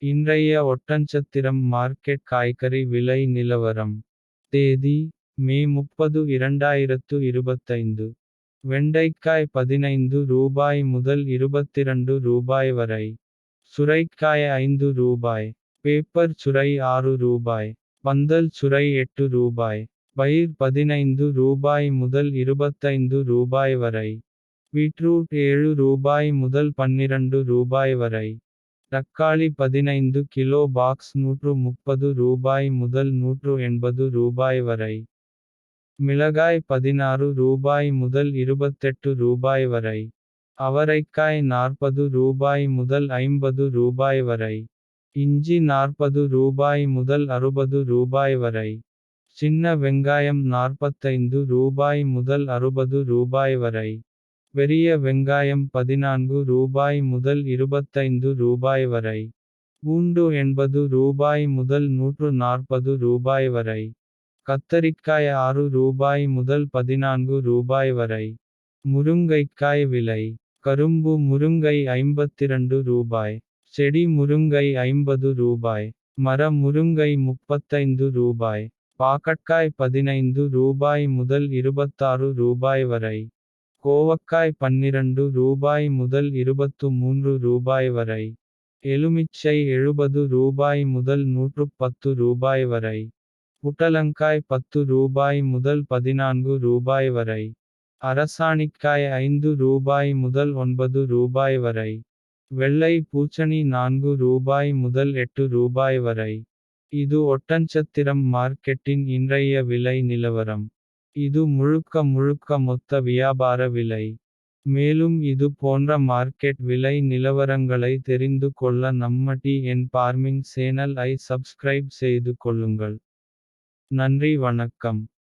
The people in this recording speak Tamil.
இன்றைய ஒட்டன்சத்திரம் மார்க்கெட் காய்கறி விலை நிலவரம். தேதி மே 30 2025. வெண்டைக்காய் 15 ரூபாய் முதல் 22 ரூபாய் வரை. சுரைக்காய் 5 ரூபாய். பேப்பர் சுரை 6 ரூபாய். பந்தல் சுரை 8 ரூபாய். பயிர் 15 ரூபாய் முதல் 25 ரூபாய் வரை. பீட்ரூட் 7 ரூபாய் முதல் 12 ரூபாய் வரை. தக்காளி 15 கிலோ பாக்ஸ் 130 ரூபாய் முதல் 180 ரூபாய் வரை. மிளகாய் 16 ரூபாய் முதல் 28 ரூபாய் வரை. அவரைக்காய் 40 ரூபாய் முதல் 50 ரூபாய் வரை. இஞ்சி 40 ரூபாய் முதல் 60 ரூபாய் வரை. சின்ன வெங்காயம் 45 ரூபாய் முதல் 60 ரூபாய் வரை. பெரிய வெங்காயம் 14 ரூபாய் முதல் 25 ரூபாய் வரை. பூண்டு 80 ரூபாய் முதல் 140 ரூபாய் வரை. கத்தரிக்காய் 6 ரூபாய் முதல் 14 ரூபாய் வரை. முருங்கைக்காய் விலை. கரும்பு முருங்கை 52 ரூபாய். செடி முருங்கை 50 ரூபாய். மர முருங்கை 35 ரூபாய். பாகற்காய் 15 ரூபாய் முதல் 26 ரூபாய் வரை. கோவக்காய் 12 ரூபாய் முதல் 23 ரூபாய் வரை. எலுமிச்சை 70 ரூபாய் முதல் 110 ரூபாய் வரை. புடலங்காய் 10 ரூபாய் முதல் 14 ரூபாய் வரை. அரசாணிக்காய் 5 ரூபாய் முதல் 9 ரூபாய் வரை. வெள்ளை பூசணி 4 ரூபாய் முதல் 8 ரூபாய் வரை. இது ஒட்டன்சத்திரம் மார்க்கெட்டின் இன்றைய விலை நிலவரம். இது முழுக்க மொத்த வியாபார விலை. மேலும் இது போன்ற மார்க்கெட் விலை நிலவரங்களை தெரிந்து கொள்ள நம்ம TN Farming சேனல் ஐ சப்ஸ்கிரைப் செய்து கொள்ளுங்கள். நன்றி வணக்கம்.